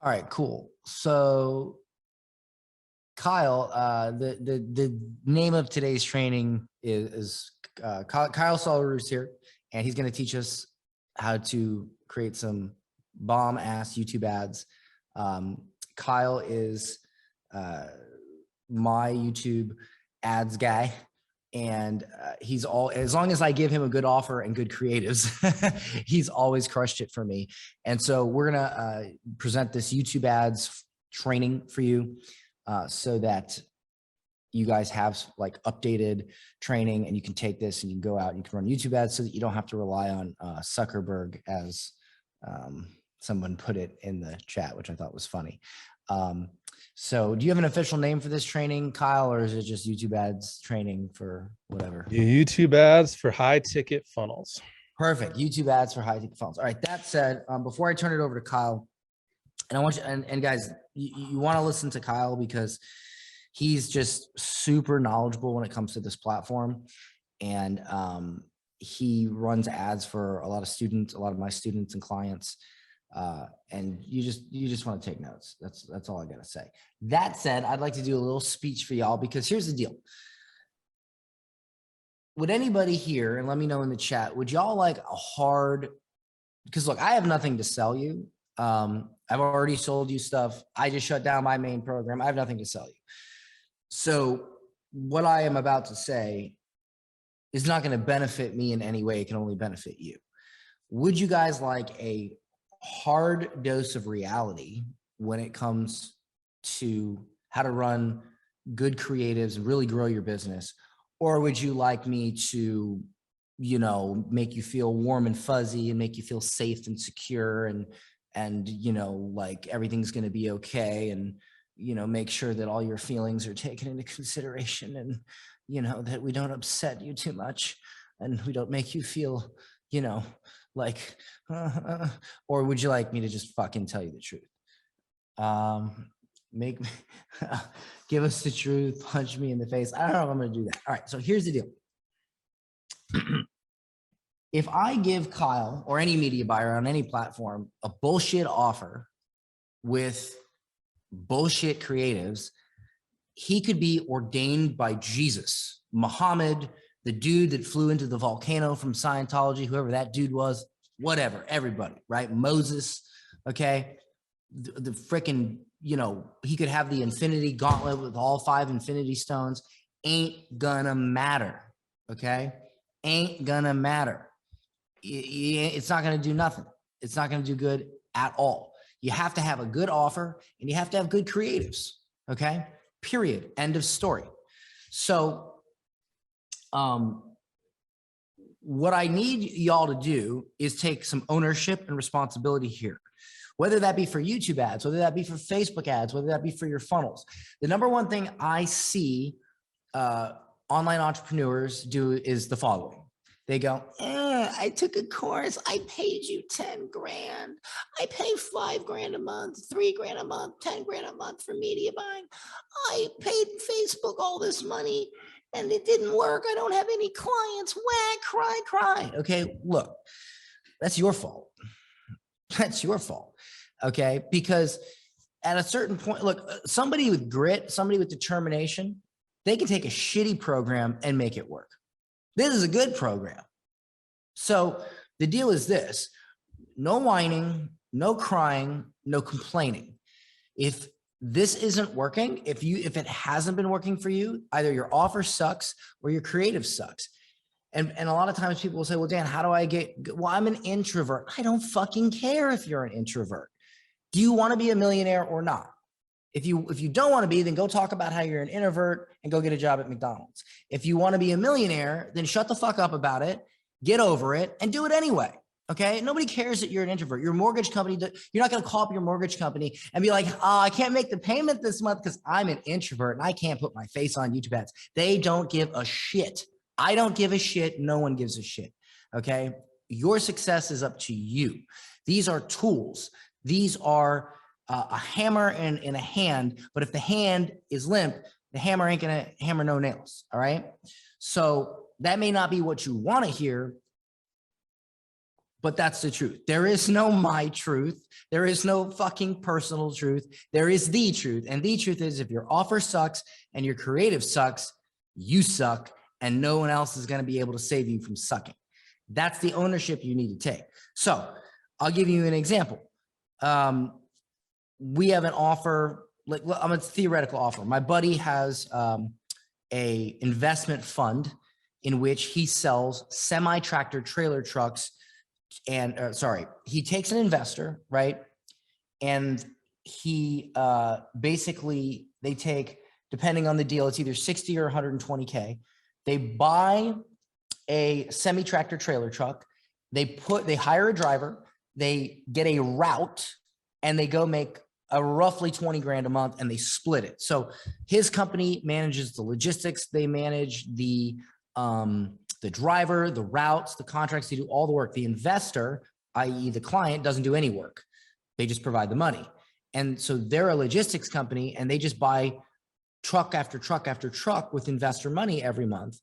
All right, cool. So Kyle, the name of today's training is Kyle Sulerud here, and he's going to teach us how to create some bomb ass YouTube ads. Kyle is my YouTube ads guy, and he's all, as long as I give him a good offer and good creatives, he's always crushed it for me. And so we're gonna present this YouTube ads training for you so that you guys have like updated training, and you can take this and you can go out and you can run YouTube ads so that you don't have to rely on Zuckerberg, as someone put it in the chat, which I thought was funny. So do you have an official name for this training, Kyle, or is it just YouTube ads training for whatever? YouTube ads for high ticket funnels. Perfect. YouTube ads for high ticket funnels. All right. That said, before I turn it over to Kyle, and I want you, and guys, you want to listen to Kyle because he's just super knowledgeable when it comes to this platform. And he runs ads for a lot of students, a lot of my students and clients. And you just want to take notes. That's all I got to say. That said, I'd like to do a little speech for y'all, because here's the deal. Would anybody here, and let me know in the chat, would y'all like a hard, because look, I have nothing to sell you. I've already sold you stuff. I just shut down my main program. I have nothing to sell you. So what I am about to say is not going to benefit me in any way. It can only benefit you. Would you guys like a hard dose of reality when it comes to how to run good creatives and really grow your business? Or would you like me to, you know, make you feel warm and fuzzy and make you feel safe and secure, and you know, like everything's going to be okay, and you know, make sure that all your feelings are taken into consideration, and you know, that we don't upset you too much, and we don't make you feel, you know, like or would you like me to just fucking tell you the truth? Make me give us the truth, punch me in the face. I don't know if I'm going to do that. All right, so here's the deal. If I give Kyle or any media buyer on any platform a bullshit offer with bullshit creatives, he could be ordained by Jesus, Muhammad, the dude that flew into the volcano from Scientology, whoever that dude was, whatever, everybody, right? Moses, okay? The freaking, you know, he could have the infinity gauntlet with all 5 infinity stones. Ain't gonna matter, okay? Ain't gonna matter. It's not gonna do nothing. It's not gonna do good at all. You have to have a good offer, and you have to have good creatives, okay? Period. End of story. So, what I need y'all to do is take some ownership and responsibility here, whether that be for YouTube ads, whether that be for Facebook ads, whether that be for your funnels. The number one thing I see online entrepreneurs do is the following. They go, I took a course. I paid you 10 grand. I pay 5 grand a month, 3 grand a month, 10 grand a month for media buying. I paid Facebook all this money and it didn't work. I don't have any clients. Whack, cry, cry. Okay, look, that's your fault. That's your fault. Okay, because at a certain point, look, somebody with grit, somebody with determination, they can take a shitty program and make it work. This is a good program. So the deal is this: no whining, no crying, no complaining. If this isn't working, if it hasn't been working for you, either your offer sucks or your creative sucks. And a lot of times people will say, well, Dan, how do I well, I'm an introvert. I don't fucking care if you're an introvert. Do you want to be a millionaire or not? If you don't want to be, then go talk about how you're an introvert and go get a job at McDonald's. If you want to be a millionaire, then shut the fuck up about it, get over it, and do it anyway. Okay? Nobody cares that you're an introvert. Your mortgage company, you're not going to call up your mortgage company and be like, oh, I can't make the payment this month because I'm an introvert and I can't put my face on YouTube ads. They don't give a shit. I don't give a shit. No one gives a shit. Okay? Your success is up to you. These are tools. These are a hammer and in a hand, but if the hand is limp, the hammer ain't gonna hammer no nails. All right. So that may not be what you want to hear, but that's the truth. There is no my truth. There is no fucking personal truth. There is the truth. And the truth is, if your offer sucks and your creative sucks, you suck, and no one else is going to be able to save you from sucking. That's the ownership you need to take. So I'll give you an example. We have an offer, like I'm a theoretical offer. My buddy has a investment fund in which he sells semi-tractor trailer trucks. And he takes an investor, right? And he basically, they take, depending on the deal, it's either 60 or 120K. They buy a semi-tractor trailer truck. They hire a driver, they get a route, and they go make a roughly 20 grand a month, and they split it. So his company manages the logistics. They manage the driver, the routes, the contracts. They do all the work. The investor, i.e. the client, doesn't do any work. They just provide the money. And so they're a logistics company, and they just buy truck after truck after truck with investor money every month,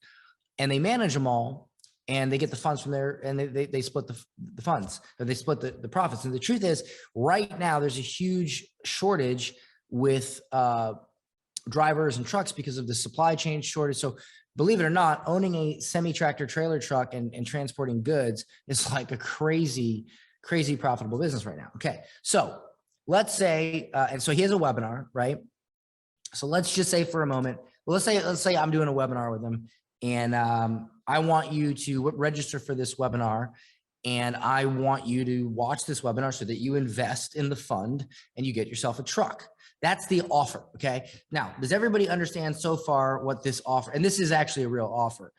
and they manage them all, and they get the funds from there, and they split the funds, or they split the profits. And the truth is, right now, there's a huge shortage with drivers and trucks because of the supply chain shortage. So believe it or not, owning a semi-tractor trailer truck and transporting goods is like a crazy, crazy profitable business right now. Okay, so let's say, and so he has a webinar, right? So let's just say for a moment, let's say I'm doing a webinar with him, and I want you to register for this webinar, and I want you to watch this webinar so that you invest in the fund and you get yourself a truck. That's the offer. Okay. Now, does everybody understand so far what this offer, and this is actually a real offer.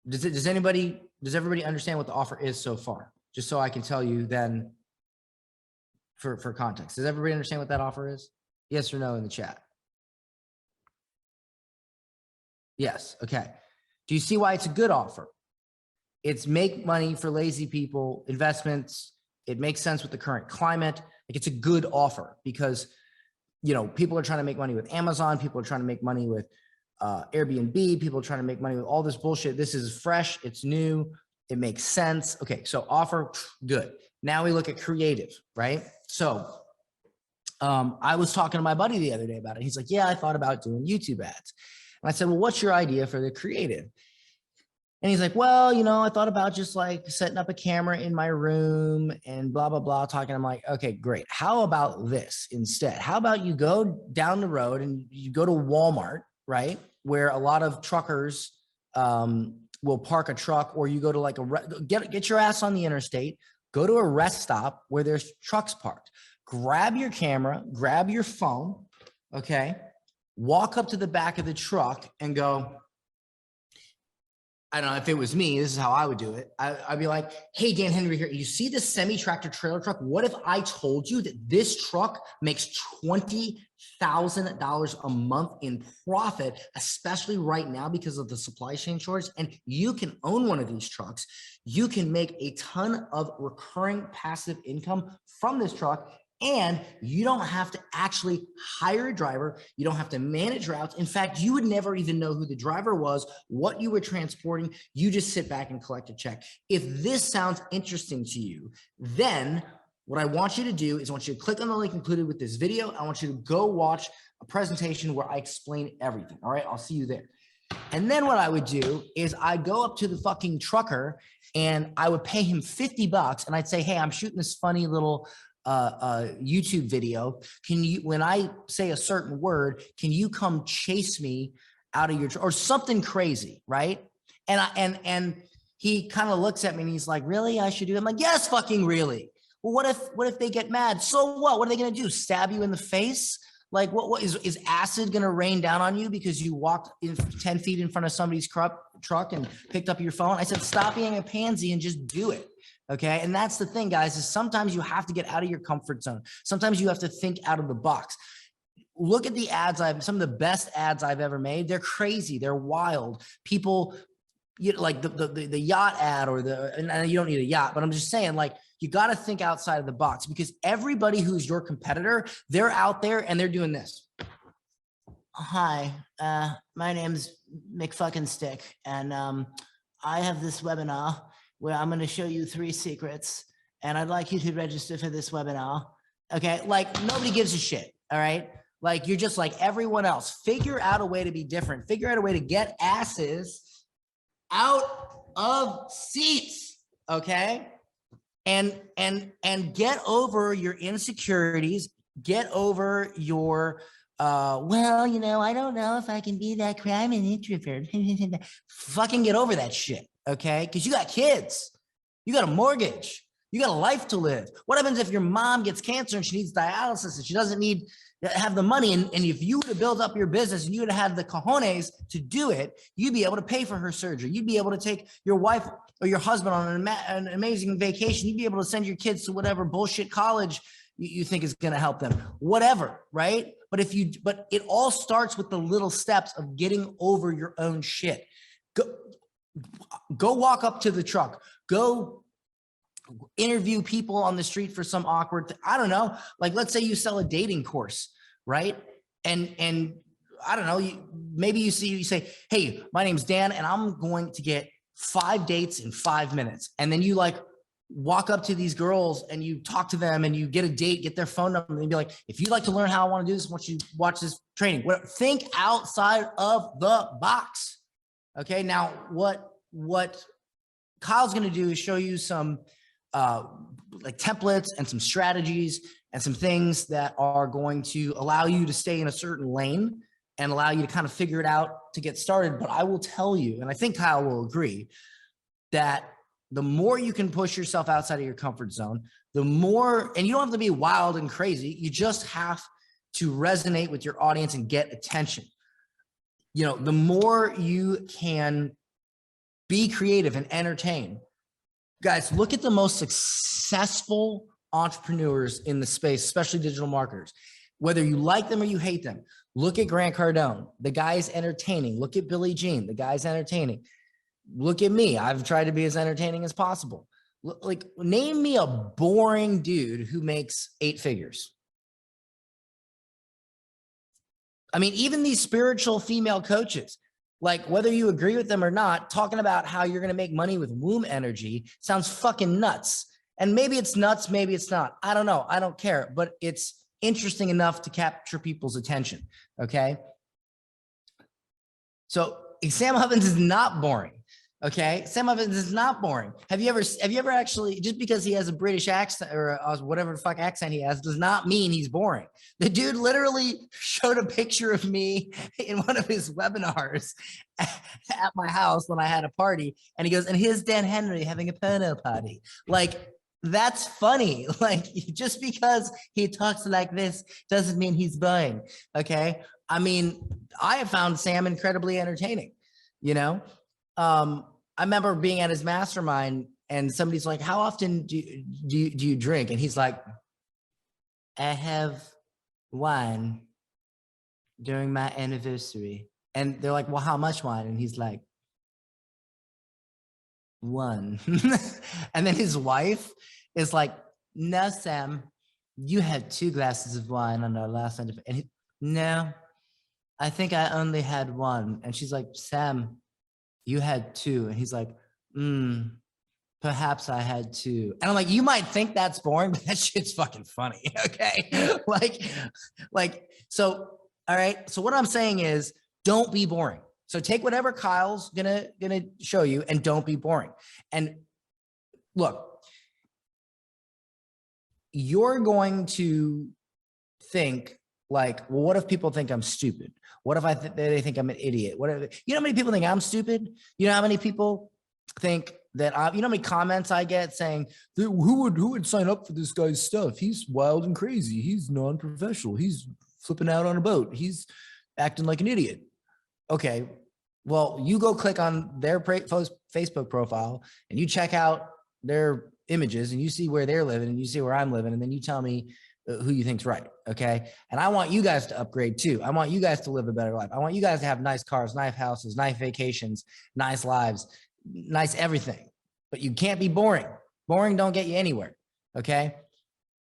Does everybody understand what the offer is so far? Just so I can tell you then for context. Does everybody understand what that offer is? Yes or no in the chat? Yes. Okay. Do you see why it's a good offer? It's make money for lazy people, investments. It makes sense with the current climate. Like, it's a good offer because, you know, people are trying to make money with Amazon. People are trying to make money with Airbnb. People are trying to make money with all this bullshit. This is fresh. It's new. It makes sense. Okay. So offer, good. Now we look at creative, right? So I was talking to my buddy the other day about it. He's like, yeah, I thought about doing YouTube ads. And I said, well, what's your idea for the creative? And he's like, well, you know, I thought about just like setting up a camera in my room and blah, blah, blah, talking. I'm like, okay, great. How about this instead? How about you go down the road and you go to Walmart, right? Where a lot of truckers will park a truck, or you go to like get your ass on the interstate, go to a rest stop where there's trucks parked, grab your camera, grab your phone, okay? Walk up to the back of the truck and go, I don't know, if it was me, this is how I would do it. I'd be like, hey, Dan Henry here. You see this semi-tractor trailer truck? What if I told you that this truck makes $20,000 a month in profit, especially right now because of the supply chain shortage, and you can own one of these trucks. You can make a ton of recurring passive income from this truck, and you don't have to actually hire a driver. You don't have to manage routes. In fact, you would never even know who the driver was, what you were transporting. You just sit back and collect a check. If this sounds interesting to you, then what I want you to do is I want you to click on the link included with this video. I want you to go watch a presentation where I explain everything. All right, I'll see you there. And then what I would do is I'd go up to the fucking trucker and I would pay him $50, and I'd say, hey, I'm shooting this funny little YouTube video. Can you, when I say a certain word, can you come chase me out of your, or something crazy, right? And he kind of looks at me and he's like, really? I should do it? I'm like, yes, fucking really. Well, what if they get mad? So what? What are they going to do? Stab you in the face? Like, what is acid going to rain down on you because you walked in 10 feet in front of somebody's truck and picked up your phone? I said, stop being a pansy and just do it. Okay. And that's the thing, guys, is sometimes you have to get out of your comfort zone. Sometimes you have to think out of the box. Look at the ads. Some of the best ads I've ever made. They're crazy. They're wild. People, like the yacht ad, or and you don't need a yacht, but I'm just saying, like, you got to think outside of the box, because everybody who's your competitor, they're out there and they're doing this. Hi, my name's McFucking Stick, and I have this webinar, well, I'm going to show you 3 secrets and I'd like you to register for this webinar. Okay. Like nobody gives a shit. All right. Like you're just like everyone else. Figure out a way to be different. Figure out a way to get asses out of seats. Okay. And get over your insecurities, get over your, well, you know, I don't know if I can be that crime and introvert. Fucking get over that shit. Okay. Cause you got kids, you got a mortgage, you got a life to live. What happens if your mom gets cancer and she needs dialysis and she doesn't have the money? And if you were to build up your business and you would have had the cojones to do it, you'd be able to pay for her surgery. You'd be able to take your wife or your husband on an amazing vacation. You'd be able to send your kids to whatever bullshit college you think is going to help them, whatever. Right. But it all starts with the little steps of getting over your own shit. Go walk up to the truck, go interview people on the street for some awkward I don't know. Like, let's say you sell a dating course, right? And I don't know, maybe you say, hey, my name's Dan and I'm going to get 5 dates in 5 minutes. And then you like walk up to these girls and you talk to them and you get a date, get their phone number and be like, if you'd like to learn how I want to do this, once you watch this training, think outside of the box. Okay. Now what Kyle's going to do is show you some like templates and some strategies and some things that are going to allow you to stay in a certain lane and allow you to kind of figure it out to get started. But I will tell you, and I think Kyle will agree, that the more you can push yourself outside of your comfort zone, the more, and you don't have to be wild and crazy, you just have to resonate with your audience and get attention. You know, the more you can be creative and entertain. Guys, look at the most successful entrepreneurs in the space, especially digital marketers. Whether you like them or you hate them, look at Grant Cardone. The guy's entertaining. Look at Billie Jean. The guy's entertaining. Look at me. I've tried to be as entertaining as possible. Like, name me a boring dude who makes 8 figures. I mean, even these spiritual female coaches, like whether you agree with them or not, talking about how you're going to make money with womb energy sounds fucking nuts. And maybe it's nuts, maybe it's not. I don't know. I don't care, but it's interesting enough to capture people's attention. Okay. So Sam Huffins is not boring. Okay. Sam Huffins is not boring. Have you ever actually, just because he has a British accent or whatever the fuck accent he has, does not mean he's boring. The dude literally showed a picture of me in one of his webinars at my house when I had a party. And he goes, and here's Dan Henry having a porno party. Like, that's funny. Like, just because he talks like this doesn't mean he's boring. Okay. I mean, I have found Sam incredibly entertaining, you know? I remember being at his mastermind and somebody's like, how often do you drink? And he's like, I have wine during my anniversary. And they're like, well, how much wine? And he's like, 1. And then his wife is like, no, Sam, you had 2 glasses of wine on our last anniversary. And no, I think I only had 1. And she's like, Sam, you had 2. And he's like, perhaps I had 2. And I'm like, you might think that's boring, but that shit's fucking funny. Okay. like, so, all right. So what I'm saying is, don't be boring. So take whatever Kyle's gonna show you and don't be boring. And look, you're going to think like, well, what if people think I'm stupid? What if they think I'm an idiot? What if, you know how many people think I'm stupid? You know how many people think that you know how many comments I get saying, who would sign up for this guy's stuff? He's wild and crazy. He's non-professional. He's flipping out on a boat. He's acting like an idiot. Okay. Well, you go click on their Facebook profile and you check out their images and you see where they're living and you see where I'm living. And then you tell me who you think's right. Okay. And I want you guys to upgrade too. I want you guys to live a better life. I want you guys to have nice cars, nice houses, nice vacations, nice lives, nice everything, but you can't be boring. Boring don't get you anywhere. Okay.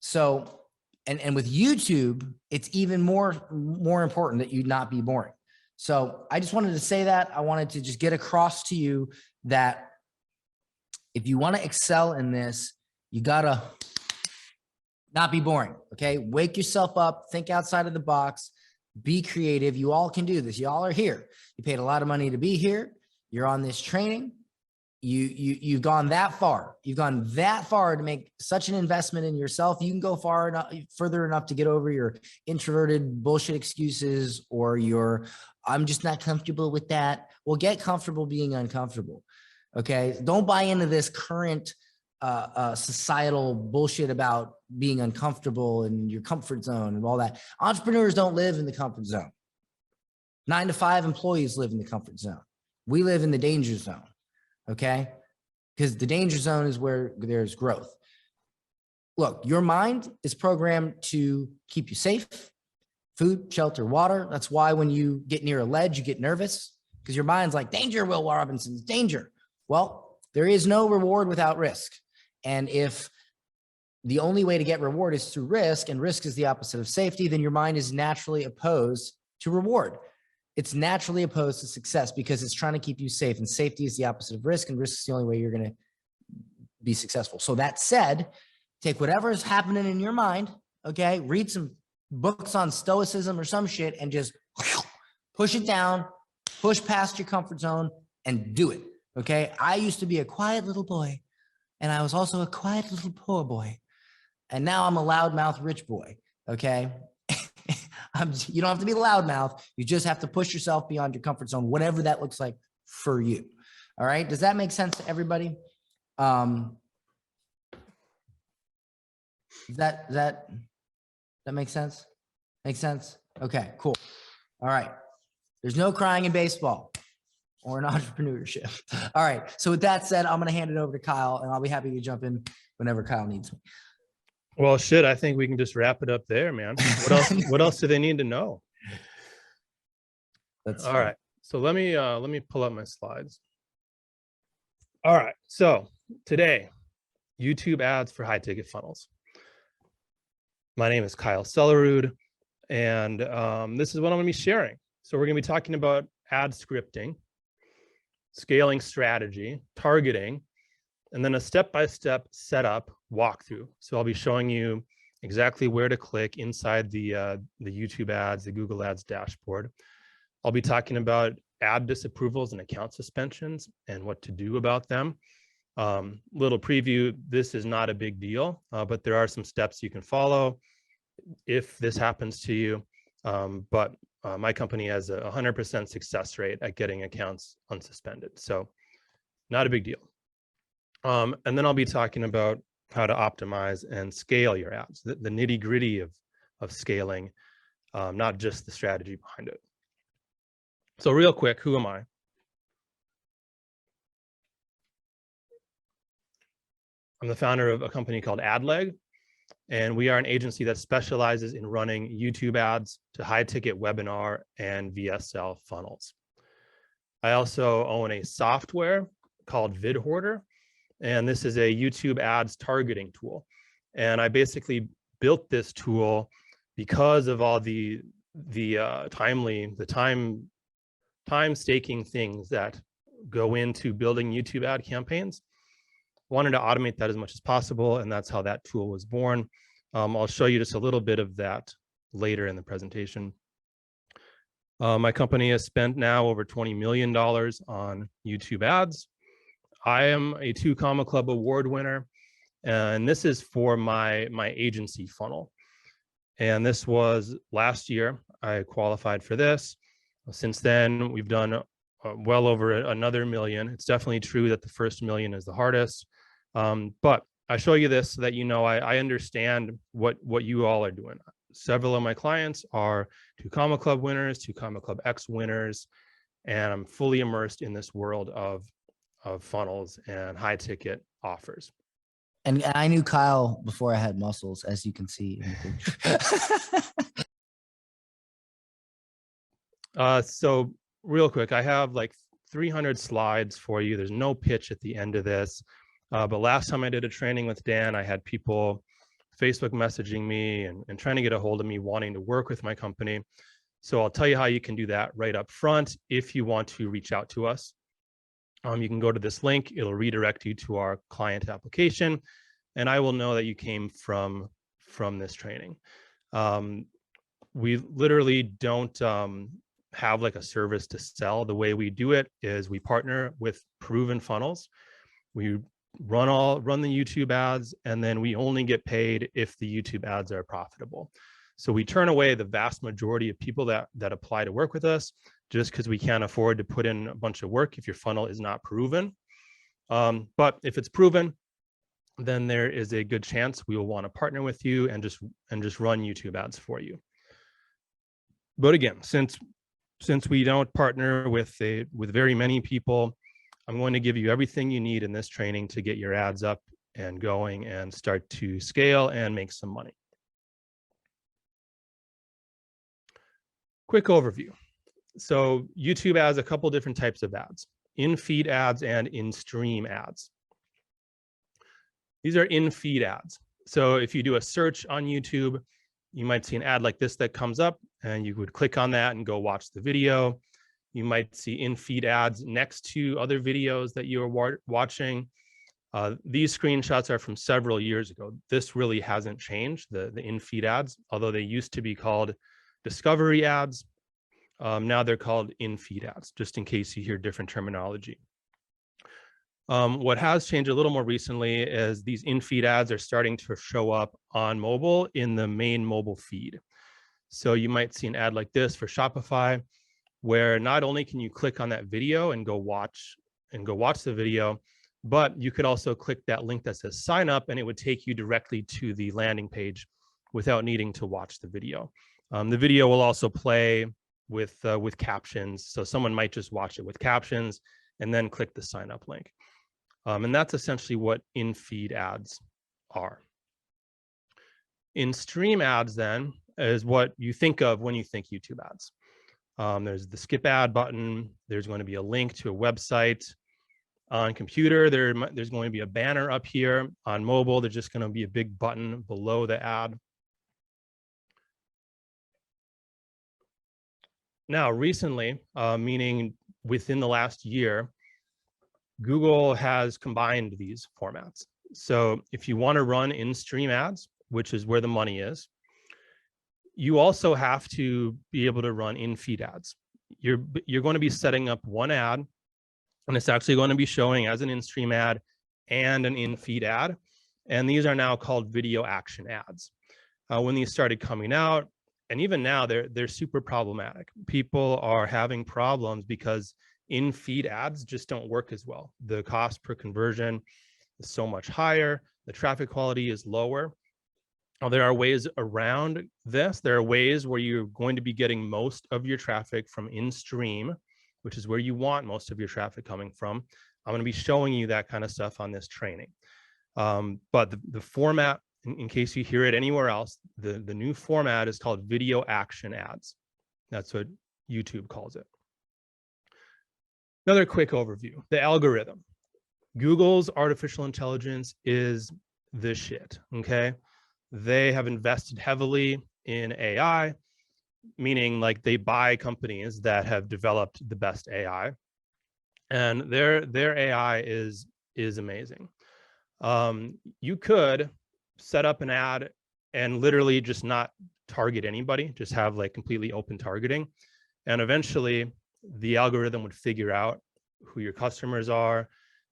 So, and with YouTube, it's even more important that you not be boring. So I just wanted to say that. I wanted to just get across to you that If you want to excel in this, you got to not be boring. Okay. Wake yourself up, think outside of the box, be creative. You all can do this. Y'all are here. You paid a lot of money to be here. You're on this training. You've gone that far. You've gone that far to make such an investment in yourself. You can go far enough, further enough to get over your introverted bullshit excuses or your, I'm just not comfortable with that. Well, get comfortable being uncomfortable. Okay. Don't buy into this current societal bullshit about being uncomfortable and your comfort zone and all that. Entrepreneurs don't live in the comfort zone. 9 to 5 employees live in the comfort zone. We live in the danger zone. Okay. Because the danger zone is where there's growth. Look, your mind is programmed to keep you safe, food, shelter, water. That's why when you get near a ledge, you get nervous because your mind's like, danger, Will Robinson's danger. Well, there is no reward without risk. And if the only way to get reward is through risk, and risk is the opposite of safety, then your mind is naturally opposed to reward. It's naturally opposed to success because it's trying to keep you safe, and safety is the opposite of risk, and risk is the only way you're going to be successful. So that said, take whatever is happening in your mind, okay, read some books on stoicism or some shit and just push it down, push past your comfort zone and do it, okay? I used to be a quiet little boy, and I was also a quiet little poor boy, and now I'm a loudmouth rich boy, okay? You don't have to be loudmouth. You just have to push yourself beyond your comfort zone, whatever that looks like for you. All right. Does that make sense to everybody? That make sense? Make sense? Okay, cool. All right. There's no crying in baseball or in entrepreneurship. All right. So with that said, I'm going to hand it over to Kyle, and I'll be happy to jump in whenever Kyle needs me. Well, shit, I think we can just wrap it up there, man. What else? What else do they need to know? That's all right. So let me pull up my slides. All right. So today, YouTube ads for high ticket funnels. My name is Kyle Sulerud, and this is what I'm going to be sharing. So we're going to be talking about ad scripting, scaling strategy, targeting, and then a step-by-step setup walkthrough. So I'll be showing you exactly where to click inside the YouTube ads, the Google Ads dashboard. I'll be talking about ad disapprovals and account suspensions and what to do about them. Little preview, this is not a big deal, but there are some steps you can follow if this happens to you. But my company has a 100% success rate at getting accounts unsuspended. So not a big deal. And then I'll be talking about how to optimize and scale your ads, the nitty gritty of scaling, not just the strategy behind it. So real quick, who am I? I'm the founder of a company called AdLeg, and we are an agency that specializes in running YouTube ads to high ticket webinar and VSL funnels. I also own a software called VidHorder, and this is a YouTube ads targeting tool. And I basically built this tool because of all the time staking things that go into building YouTube ad campaigns. Wanted to automate that as much as possible, and that's how that tool was born. I'll show you just a little bit of that later in the presentation. My company has spent now over $20 million on YouTube ads. I am a 2 Comma Club award winner, and this is for my agency funnel. And this was last year. I qualified for this. Since then, we've done well over another million. It's definitely true that the first million is the hardest. But I show you this so that you know I understand what you all are doing. Several of my clients are 2 Comma Club winners, 2 Comma Club X winners, and I'm fully immersed in this world of funnels and high ticket offers. And I knew Kyle before I had muscles, as you can see. So real quick, I have like 300 slides for you. There's no pitch at the end of this. But last time I did a training with Dan, I had people Facebook messaging me and trying to get a hold of me, wanting to work with my company. So I'll tell you how you can do that right up front if you want to reach out to us. You can go to this link. It'll redirect you to our client application, and I will know that you came from this training. We literally don't have like a service to sell. The way we do it is we partner with proven funnels. We run the YouTube ads, and then we only get paid if the YouTube ads are profitable. So we turn away the vast majority of people that apply to work with us just because we can't afford to put in a bunch of work if your funnel is not proven. But if it's proven, then there is a good chance we will want to partner with you and just run YouTube ads for you. But again, since we don't partner with very many people, I'm going to give you everything you need in this training to get your ads up and going and start to scale and make some money. Quick overview. So YouTube has a couple different types of ads: in-feed ads and in-stream ads. These are in-feed ads. So if you do a search on YouTube, you might see an ad like this that comes up, and you would click on that and go watch the video. You might see in-feed ads next to other videos that you are watching. These screenshots are from several years ago. This really hasn't changed, the in-feed ads, although they used to be called discovery ads. Now they're called in-feed ads, just in case you hear different terminology. What has changed a little more recently is these in-feed ads are starting to show up on mobile in the main mobile feed. So you might see an ad like this for Shopify, where not only can you click on that video and go watch the video, but you could also click that link that says sign up, and it would take you directly to the landing page without needing to watch the video. The video will also play with captions, so someone might just watch it with captions and then click the sign up link. And that's essentially what in-feed ads are. In-stream ads then is what you think of when you think YouTube ads. There's the skip ad button. There's going to be a link to a website. On computer, there's going to be a banner up here. On mobile, there's just going to be a big button below the ad. Now, recently, meaning within the last year, Google has combined these formats. So if you want to run in-stream ads, which is where the money is, you also have to be able to run in-feed ads. You're going to be setting up one ad, and it's actually going to be showing as an in-stream ad and an in-feed ad. And these are now called video action ads. When these started coming out, and even now, they're super problematic. People are having problems because in-feed ads just don't work as well. The cost per conversion is so much higher. The traffic quality is lower. There are ways around this. There are ways where you're going to be getting most of your traffic from in-stream, which is where you want most of your traffic coming from. I'm going to be showing you that kind of stuff on this training. But the format, in case you hear it anywhere else, the new format is called video action ads. That's what YouTube calls it. Another quick overview, the algorithm. Google's artificial intelligence is the shit, okay? They have invested heavily in AI, meaning like they buy companies that have developed the best AI, and their AI is amazing. You could set up an ad and literally just not target anybody, just have like completely open targeting, and eventually the algorithm would figure out who your customers are,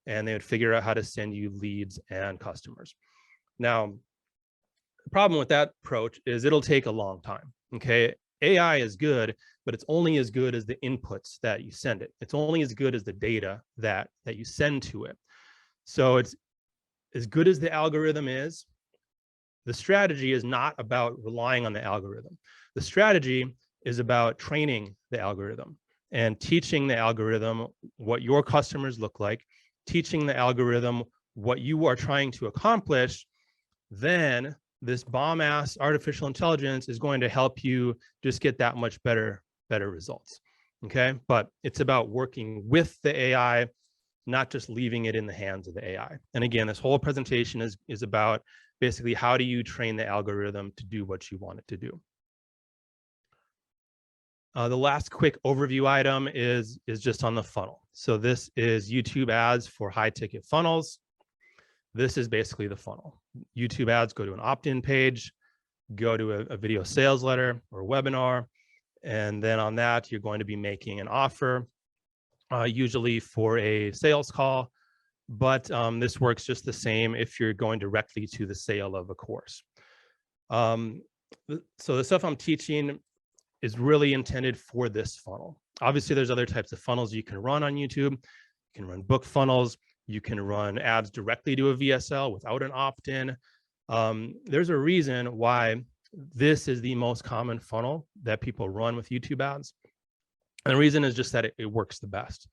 and they would figure out how to send you leads and customers. Now, the problem with that approach is it'll take a long time, okay? AI is good, but it's only as good as the inputs that you send it. It's only as good as the data that you send to it. So it's as good as the algorithm is. The strategy is not about relying on the algorithm. The strategy is about training the algorithm and teaching the algorithm what your customers look like, teaching the algorithm what you are trying to accomplish. Then this bomb-ass artificial intelligence is going to help you just get that much better results, okay? But it's about working with the AI, not just leaving it in the hands of the AI. And again, this whole presentation is about basically how do you train the algorithm to do what you want it to do. The last quick overview item is just on the funnel. So this is YouTube ads for high ticket funnels. This is basically the funnel. YouTube ads go to an opt-in page, go to a video sales letter or webinar, and then on that, you're going to be making an offer, usually for a sales call, but this works just the same if you're going directly to the sale of a course. So the stuff I'm teaching is really intended for this funnel. Obviously, there's other types of funnels you can run on YouTube. You can run book funnels. You can run ads directly to a VSL without an opt-in. There's a reason why this is the most common funnel that people run with YouTube ads. And the reason is just that it works the best.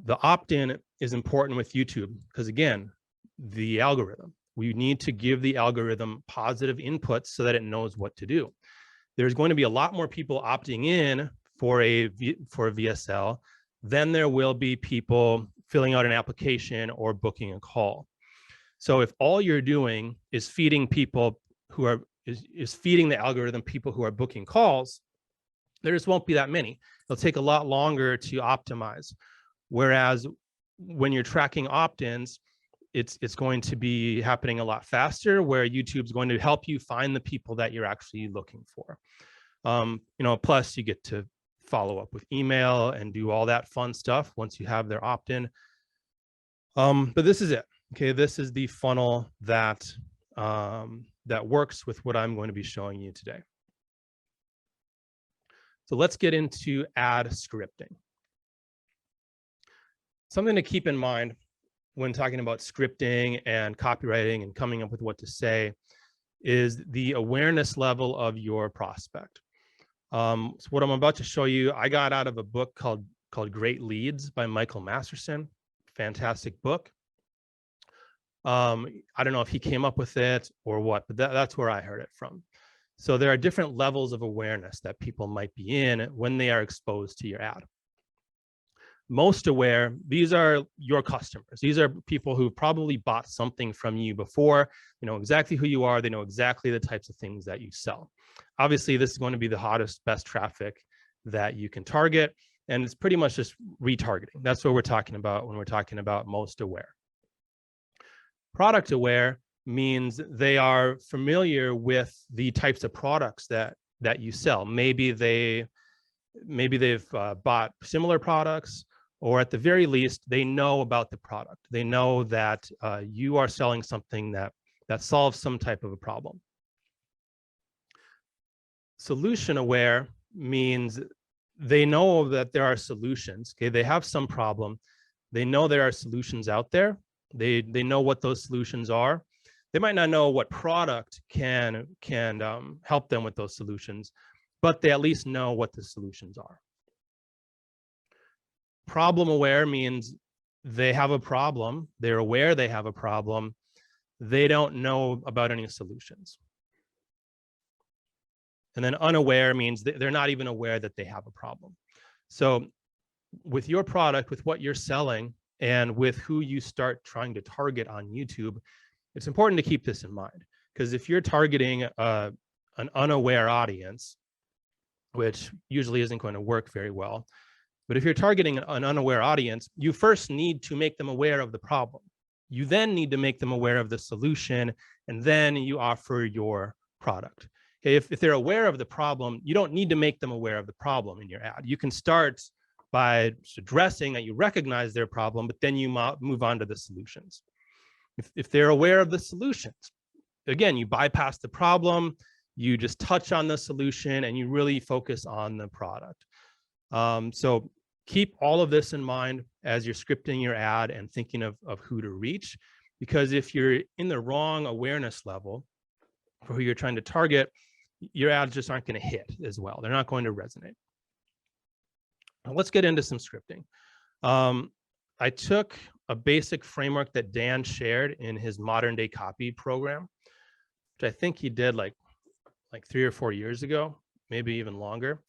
The opt-in is important with YouTube because, again, the algorithm. We need to give the algorithm positive inputs so that it knows what to do. There's going to be a lot more people opting in for a VSL than there will be people filling out an application or booking a call. So if all you're doing is feeding people who are is feeding the algorithm people who are booking calls, there just won't be that many. It'll take a lot longer to optimize. Whereas when you're tracking opt-ins, it's going to be happening a lot faster, where YouTube's going to help you find the people that you're actually looking for. Plus you get to follow up with email and do all that fun stuff once you have their opt-in. But this is it. Okay, this is the funnel that that works with what I'm going to be showing you today. So let's get into ad scripting. Something to keep in mind when talking about scripting and copywriting and coming up with what to say is the awareness level of your prospect. So what I'm about to show you, I got out of a book called Great Leads by Michael Masterson. Fantastic book. I don't know if he came up with it or what, but that's where I heard it from. So there are different levels of awareness that people might be in when they are exposed to your ad. Most aware, these are your customers. These are people who probably bought something from you before. They know exactly who you are. They know exactly the types of things that you sell. Obviously, this is going to be the hottest, best traffic that you can target. And it's pretty much just retargeting. That's what we're talking about when we're talking about most aware. Product aware means they are familiar with the types of products that you sell. Maybe they've bought similar products, or at the very least, they know about the product. They know that you are selling something that solves some type of a problem. Solution aware means they know that there are solutions. Okay, they have some problem. They know there are solutions out there. They know what those solutions are. They might not know what product can help them with those solutions, but they at least know what the solutions are. Problem aware means they have a problem. They're aware they have a problem. They don't know about any solutions. And then unaware means they're not even aware that they have a problem. So with your product, with what you're selling, and with who you start trying to target on YouTube, it's important to keep this in mind. Because if you're targeting an unaware audience, which usually isn't going to work very well, but if you're targeting an unaware audience, you first need to make them aware of the problem. You then need to make them aware of the solution, and then you offer your product. Okay, if they're aware of the problem, you don't need to make them aware of the problem in your ad. You can start by addressing that you recognize their problem, but then you move on to the solutions. If they're aware of the solutions, again, you bypass the problem, you just touch on the solution, and you really focus on the product. So keep all of this in mind as you're scripting your ad and thinking of who to reach, because if you're in the wrong awareness level for who you're trying to target, your ads just aren't going to hit as well. They're not going to resonate. Now, let's get into some scripting. I took a basic framework that Dan shared in his modern day copy program, which I think he did like 3 or 4 years ago, maybe even longer.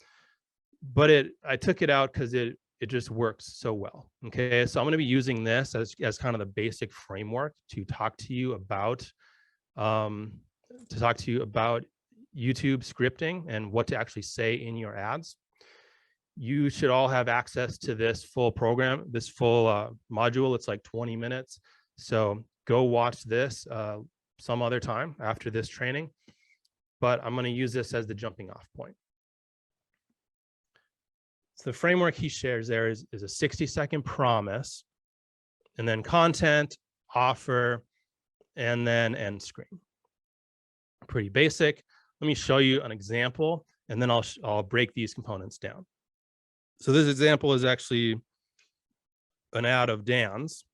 But I took it out because it just works so well. Okay, so I'm going to be using this as kind of the basic framework to talk to you about YouTube scripting and what to actually say in your ads. you should all have access to this full program, this full module. It's like 20 minutes. So go watch this some other time after this training, but I'm going to use this as the jumping off point. So the framework he shares there is a 60-second promise, and then content, offer, and then end screen. Pretty basic. Let me show you an example, and then I'll break these components down. So this example is actually an ad of Dan's.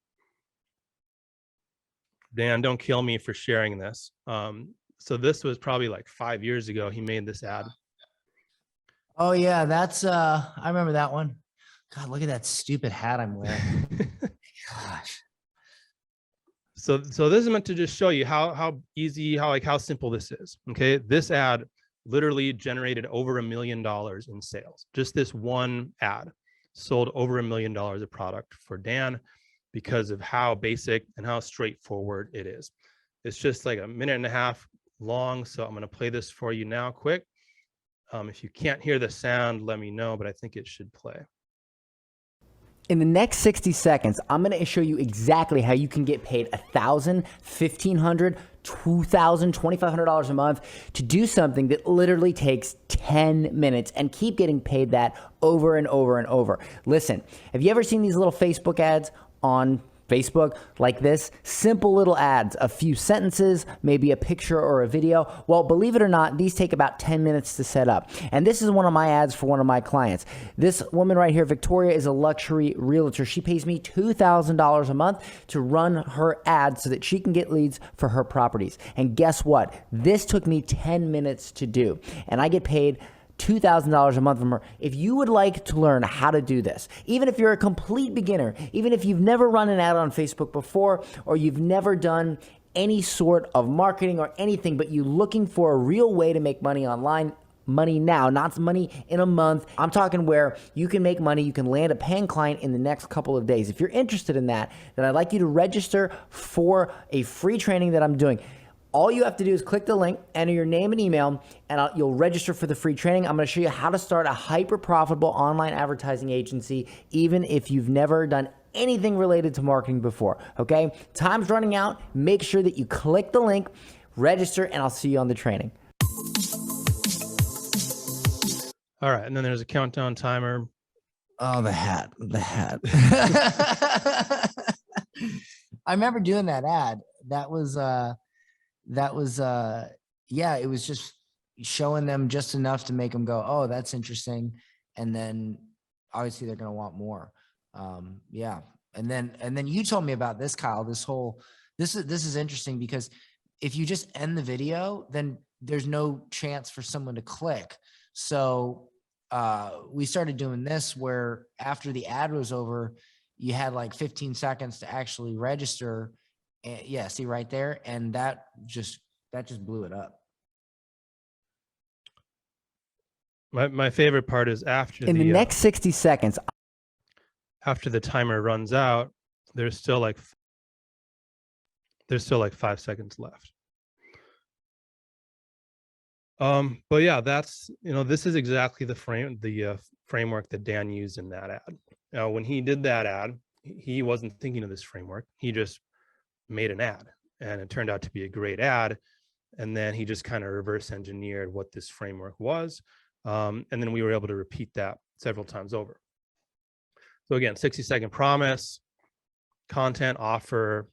Dan, don't kill me for sharing this. So this was probably like 5 years ago. He made this ad. Oh yeah, that's I remember that one. God, look at that stupid hat I'm wearing. Gosh. So this is meant to just show you how easy, how simple this is. Okay, this ad literally generated over $1 million in sales. Just this one ad sold over $1 million of product for Dan because of how basic and how straightforward it is. It's just like 1.5 minutes long. So I'm going to play this for you now quick. If you can't hear the sound, let me know, but I think it should play. In the next 60 seconds, I'm going to show you exactly how you can get paid $1,000, $1,500, $2,000, $2,500 a month to do something that literally takes 10 minutes and keep getting paid that over and over and over. Listen, have you ever seen these little Facebook ads on Facebook like this? Simple little ads, a few sentences, maybe a picture or a video. Well, believe it or not, these take about 10 minutes to set up. And this is one of my ads for one of my clients. This woman right here, Victoria, is a luxury realtor. She pays me $2,000 a month to run her ad so that she can get leads for her properties. And guess what? This took me 10 minutes to do. And I get paid $2,000 a month from her. If you would like to learn how to do this, even if you're a complete beginner, even if you've never run an ad on Facebook before, or you've never done any sort of marketing or anything, but you're looking for a real way to make money online, money now, not money in a month. I'm talking where you can make money, you can land a paying client in the next couple of days. If you're interested in that, then I'd like you to register for a free training that I'm doing. All you have to do is click the link, enter your name and email, and you'll register for the free training. I'm going to show you how to start a hyper profitable online advertising agency, even if you've never done anything related to marketing before. Okay? Time's running out. Make sure that you click the link, register, and I'll see you on the training. All right. And then there's a countdown timer. Oh, the hat. I remember doing that ad. That was yeah, it was just showing them just enough to make them go, oh, that's interesting. And then obviously they're going to want more. Yeah. And then you told me about this, Kyle, this is interesting because if you just end the video, then there's no chance for someone to click. So we started doing this where after the ad was over, you had like 15 seconds to actually register. And yeah, see right there. And that just blew it up. My favorite part is after In the next 60 seconds, after the timer runs out, there's still like 5 seconds left. But yeah, that's, this is exactly the framework that Dan used in that ad. Now, when he did that ad, he wasn't thinking of this framework. He just made an ad, and it turned out to be a great ad. And then he just kind of reverse engineered what this framework was. And then we were able to repeat that several times over. So again, 60-second promise, content, offer,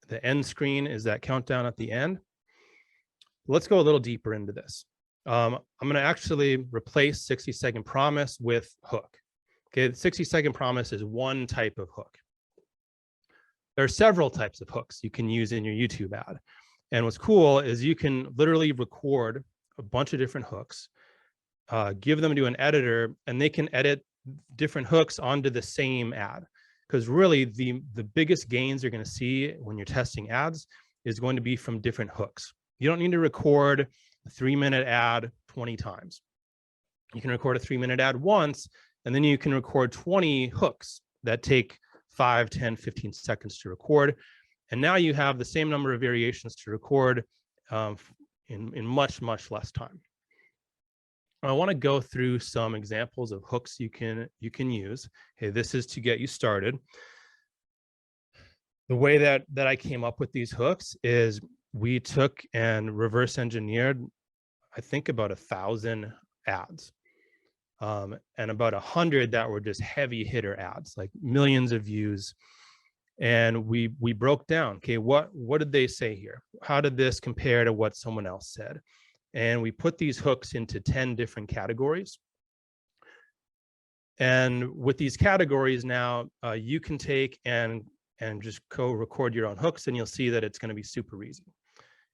the end screen is that countdown at the end. Let's go a little deeper into this. I'm going to actually replace 60-second promise with hook. Okay, the 60-second promise is one type of hook. There are several types of hooks you can use in your YouTube ad. And what's cool is you can literally record a bunch of different hooks, give them to an editor, and they can edit different hooks onto the same ad. Because really the biggest gains you're going to see when you're testing ads is going to be from different hooks. You don't need to record a 3-minute ad 20 times. You can record a 3-minute ad once, and then you can record 20 hooks that take 5, 10, 15 seconds to record. And now you have the same number of variations to record in much, much less time. I want to go through some examples of hooks you can use. Okay, this is to get you started. The way that I came up with these hooks is we took and reverse engineered, I think, about 1,000 ads, and about 100 that were just heavy hitter ads, like millions of views. And we broke down, okay, what did they say here? How did this compare to what someone else said? And we put these hooks into 10 different categories. And with these categories now, you can take and just record your own hooks, and you'll see that it's going to be super easy.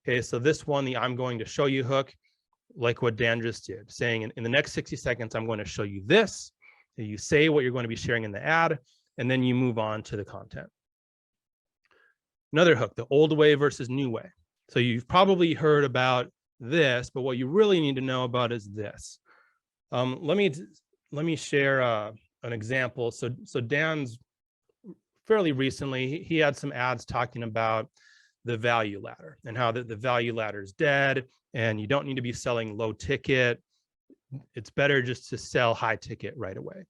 Okay, so this one, the I'm going to show you hook, like what Dan just did, saying in the next 60 seconds, I'm going to show you this. You say what you're going to be sharing in the ad, and then you move on to the content. Another hook, the old way versus new way. So you've probably heard about this, but what you really need to know about is this. Let me share an example. So Dan's fairly recently, he had some ads talking about the value ladder and how the value ladder is dead and you don't need to be selling low ticket. It's better just to sell high ticket right away.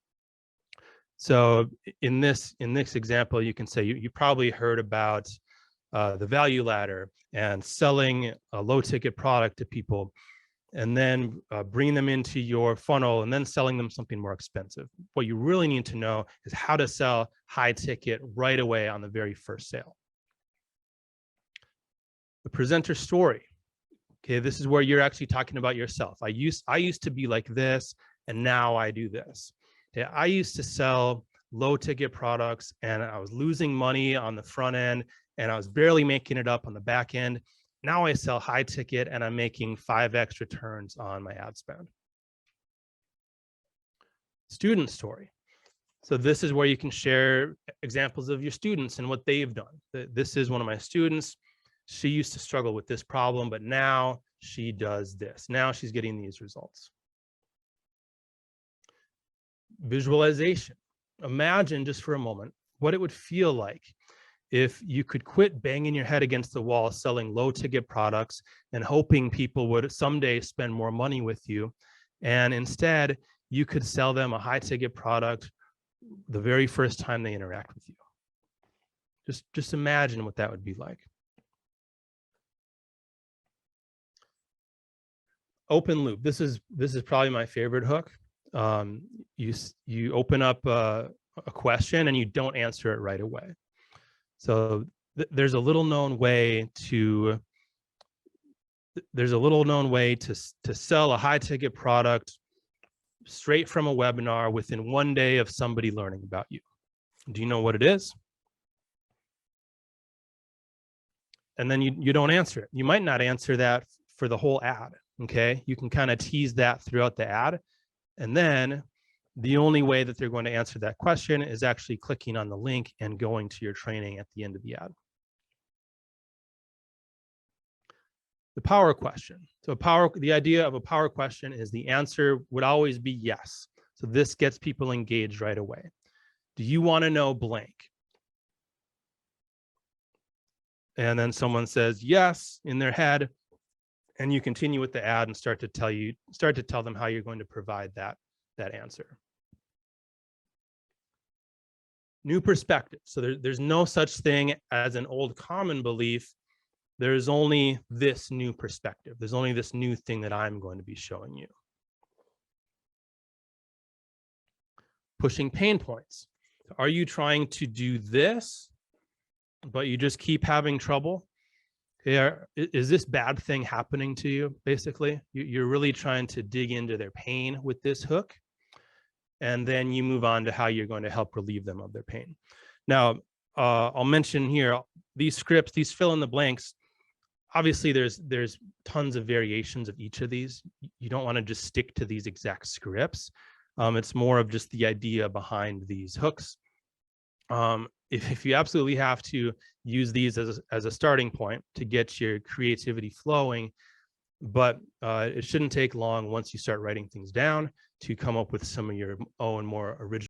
So in this example, you can say you probably heard about the value ladder and selling a low ticket product to people, and then bringing them into your funnel and then selling them something more expensive. What you really need to know is how to sell high ticket right away on the very first sale. The presenter story. Okay, this is where you're actually talking about yourself. I used to be like this, and now I do this. Okay, I used to sell low ticket products, and I was losing money on the front end, and I was barely making it up on the back end. Now I sell high ticket, and I'm making 5x returns on my ad spend. Student story. So this is where you can share examples of your students and what they've done. This is one of my students. She used to struggle with this problem, but now she does this. Now she's getting these results. Visualization. Imagine just for a moment what it would feel like if you could quit banging your head against the wall selling low ticket products and hoping people would someday spend more money with you, and instead you could sell them a high ticket product the very first time they interact with you. Just imagine what that would be like. Open loop. This is probably my favorite hook. You open up a question and you don't answer it right away. So there's a little known way to sell a high ticket product straight from a webinar within 1 day of somebody learning about you. Do you know what it is? And then you don't answer it. You might not answer that for the whole ad. Okay, you can kind of tease that throughout the ad, and then the only way that they're going to answer that question is actually clicking on the link and going to your training at the end of the ad. The power question. So the idea of a power question is the answer would always be yes. So this gets people engaged right away. Do you want to know blank? And then someone says yes in their head, and you continue with the ad and start to tell them how you're going to provide that answer. New perspective. So there's no such thing as an old common belief. There's only this new perspective. There's only this new thing that I'm going to be showing you. Pushing pain points. Are you trying to do this, but you just keep having trouble? Is this bad thing happening to you? Basically, you're really trying to dig into their pain with this hook, and then you move on to how you're going to help relieve them of their pain. Now, I'll mention here, these scripts, these fill in the blanks, obviously there's tons of variations of each of these. You don't want to just stick to these exact scripts. It's more of just the idea behind these hooks. If you absolutely have to use these as a starting point to get your creativity flowing, but it shouldn't take long once you start writing things down to come up with some of your own more original